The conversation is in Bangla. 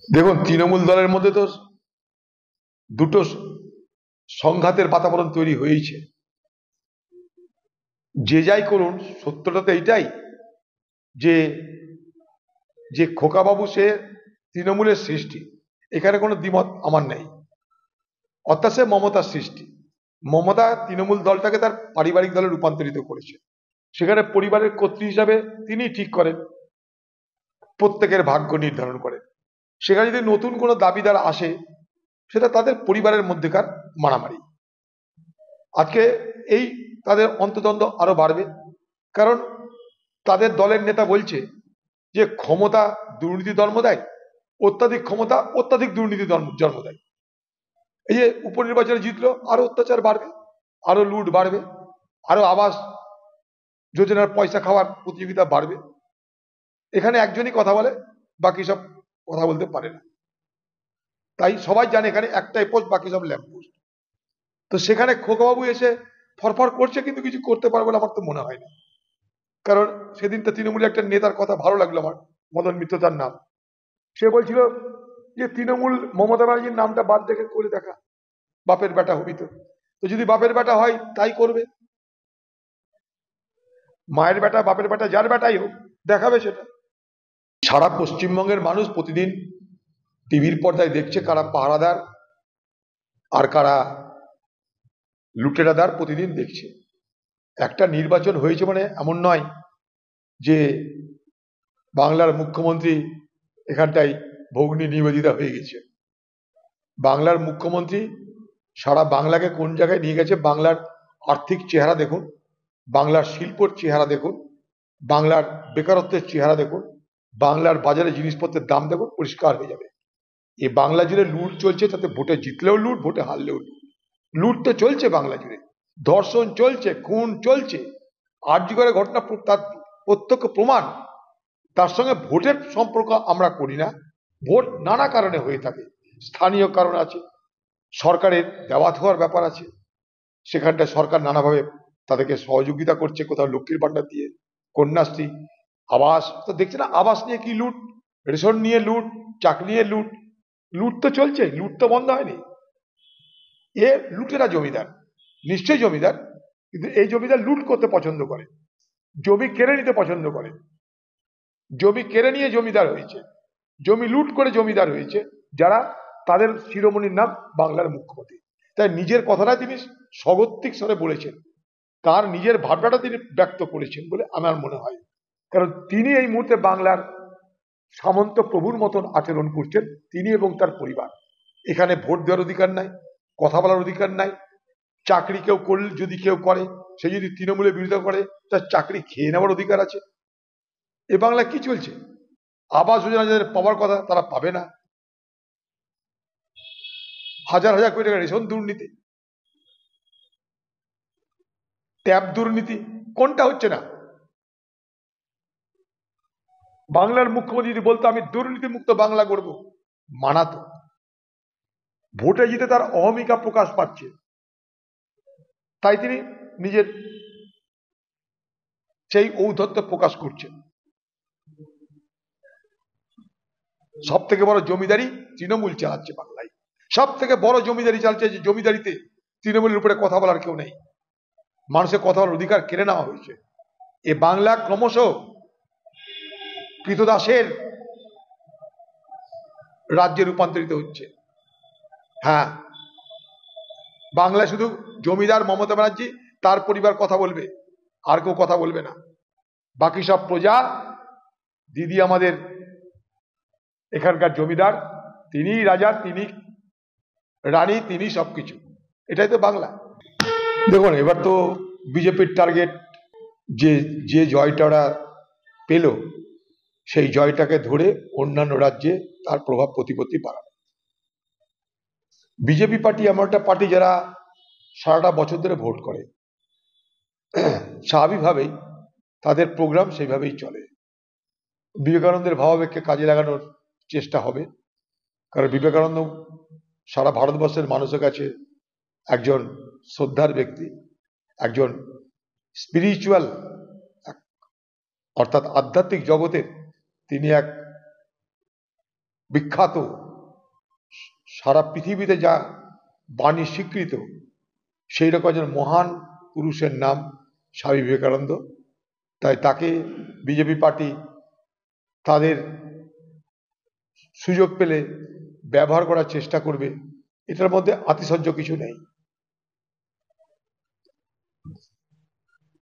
দেখুন, তৃণমূল দলের মধ্যে তো দুটো সংঘাতের বাতাবরণ তৈরি হয়েছে। যে যাই করুন, সত্যটা তো এইটাই যে যে খোকাবাবু সে তৃণমূলের সৃষ্টি, এখানে কোনো দ্বিমত আমার নেই। অর্থাৎ সে মমতার সৃষ্টি। মমতা তৃণমূল দলটাকে তার পারিবারিক দলে রূপান্তরিত করেছে। সেখানে পরিবারের কর্ত্রী হিসাবে তিনি ঠিক করেন, প্রত্যেকের ভাগ্য নির্ধারণ করেন। সেখানে যদি নতুন কোনো দাবিদার আসে, সেটা তাদের পরিবারের মধ্যেকার মারামারি। আজকে এই তাদের অন্তদ্বন্দ্ব আরো বাড়বে, কারণ তাদের দলের নেতা বলছে যে ক্ষমতা দুর্নীতি জন্ম দেয়, অত্যাধিক ক্ষমতা অত্যাধিক দুর্নীতি জন্ম দেয়। এই যে উপনির্বাচনে জিতলো, আরো অত্যাচার বাড়বে, আরো লুট বাড়বে, আরো আবাস যোজনার পয়সা খাওয়ার প্রতিযোগিতা বাড়বে। এখানে একজনই কথা বলে, বাকি সব কথা বলতে পারে না। তাই সবাই জানে এখানে একটাই পোস্ট, বাকি সব ল্যাম্প পোস্ট। তো সেখানে খোকাবাবু এসে ফরফর করছে, কিন্তু কিছু করতে পারবে বলে আমার তো মনে হয় না। কারণ সেদিন তো তৃণমূলের একটা নেতার কথা ভালো লাগলো আমার, মদন মিত্র তার নাম। সে বলছিল যে তৃণমূল মমতা ব্যানার্জির নামটা বাদ দেখে করে দেখা, বাপের বেটা হবি তো। তো যদি বাপের বেটা হয় তাই করবে, মায়ের বেটা বাপের বেটা যার বেটাই হোক, দেখাবে সেটা। সারা পশ্চিমবঙ্গের মানুষ প্রতিদিন টিভির পর্দায় দেখছে কারা পাহারাদার আর কারা লুটেরাদার, প্রতিদিন দেখছে। একটা নির্বাচন হয়েছে মানে এমন নয় যে বাংলার মুখ্যমন্ত্রী এখানটায় ভগ্নী নিবেদিতা হয়ে গেছে। বাংলার মুখ্যমন্ত্রী সারা বাংলাকে কোন জায়গায় নিয়ে গেছে, বাংলার আর্থিক চেহারা দেখুন, বাংলার শিল্পর চেহারা দেখুন, বাংলার বেকারত্বের চেহারা দেখুন, বাংলার বাজারে জিনিসপত্রের দাম দেখুন, পরিষ্কার হয়ে যাবে। এই বাংলা জুড়ে লুট চলছে, তাতে ভোটে জিতলেও লুট, ভোটে হারলেও লুট। লুট তো চলছে বাংলা জুড়ে, ধর্ষণ চলছে, খুন চলছে, আরজিকরের ঘটনা তার প্রত্যক্ষ প্রমাণ। তার সঙ্গে ভোটের সম্পর্ক আমরা করি না। ভোট নানা কারণে হয়ে থাকে, স্থানীয় কারণ আছে, সরকারের দেওয়া হওয়ার ব্যাপার আছে, সেখানটা সরকার নানাভাবে তাদেরকে সহযোগিতা করছে, কোথাও লক্ষ্মীর ভান্ডার দিয়ে, কন্যাশ্রী, আবাস তো দেখছে না, আবাস নিয়ে কি লুট, রেশন নিয়ে লুট, চাকরি নিয়ে লুট। লুট তো চলছে, লুট তো বন্ধ হয়নি। এ লুটেরা জমিদার, নিশ্চয়ই জমিদার, কিন্তু এই জমিদার লুট করতে পছন্দ করে, জমি কেড়ে নিতে পছন্দ করে। জমি কেড়ে নিয়ে জমিদার হয়েছে, জমি লুট করে জমিদার হয়েছে যারা, তাদের শিরোমণির নাম বাংলার মুখ্যমন্ত্রী। তাই নিজের কথাটা তিনি স্বগতিক স্বরে বলেছেন, তার নিজের ভাবনাটা তিনি ব্যক্ত করেছেন বলে আমার মনে হয়। কারণ তিনি এই মুহূর্তে বাংলার সামন্ত প্রভুর মতন আচরণ করছেন, তিনি এবং তার পরিবার। এখানে ভোট দেওয়ার অধিকার নাই, কথা বলার অধিকার নাই। চাকরি কেউ করলে, যদি কেউ করে, সে যদি তৃণমূলের বিরোধিতা করে, তার চাকরি খেয়ে নেওয়ার অধিকার আছে। এ বাংলা কি চলছে? আবাস যোজনা যাদের পাওয়ার কথা তারা পাবে না, হাজার হাজার কোটি টাকা রেশন দুর্নীতি, ট্যাব দুর্নীতি, কোনটা হচ্ছে না? বাংলার মুখ্যমন্ত্রী যদি বলতো আমি দুর্নীতি মুক্ত বাংলা করব, মানাতো। ভোটে জিতে তার অহমিকা প্রকাশ পাচ্ছে, তাই তিনি নিজের সেই ঔদ্ধত্য প্রকাশ করছেন। সব থেকে বড় জমিদারি তৃণমূল চালাচ্ছে বাংলায়, সব থেকে বড় জমিদারি চালছে। যে জমিদারিতে তৃণমূলের উপরে কথা বলার কেউ নেই, মানুষের কথা বলার অধিকার কেড়ে নেওয়া হয়েছে। এ বাংলা ক্রমশ কৃতদাসের রাজ্যে রূপান্তরিত হচ্ছে। হ্যাঁ, বাংলায় শুধু জমিদার মমতা ব্যানার্জি, তার পরিবার কথা বলবে, আর কেউ কথা বলবে না। বাকি সব প্রজা, দিদি আমাদের এখানকার জমিদার, তিনি রাজা, তিনি রানী, তিনি সবকিছু। এটাই তো বাংলা। দেখুন, এবার তো বিজেপির টার্গেট যে যে জয়টা ওরা পেল, সেই জয়টাকে ধরে অন্যান্য রাজ্যে তার প্রভাব প্রতিপত্তি বাড়ানো। বিজেপি পার্টি এমন একটা পার্টি যারা সারাটা বছর ধরে ভোট করে, স্বাভাবিকভাবেই তাদের প্রোগ্রাম সেইভাবেই চলে। বিবেকানন্দের ভাবাবেগকে কাজে লাগানোর চেষ্টা হবে, কারণ বিবেকানন্দ সারা ভারতবর্ষের মানুষের কাছে একজন শ্রদ্ধার ব্যক্তি, একজন স্পিরিচুয়াল, অর্থাৎ আধ্যাত্মিক জগতের তিনি এক বিখ্যাত, সারা পৃথিবীতে যা বাণী স্বীকৃত, সেই রকম একজন মহান পুরুষের নাম স্বামী বিবেকানন্দ। তাই তাকে বিজেপি পার্টি তাদের সুযোগ পেলে ব্যবহার করার চেষ্টা করবে, এটার মধ্যে আতিশয্য কিছু নেই।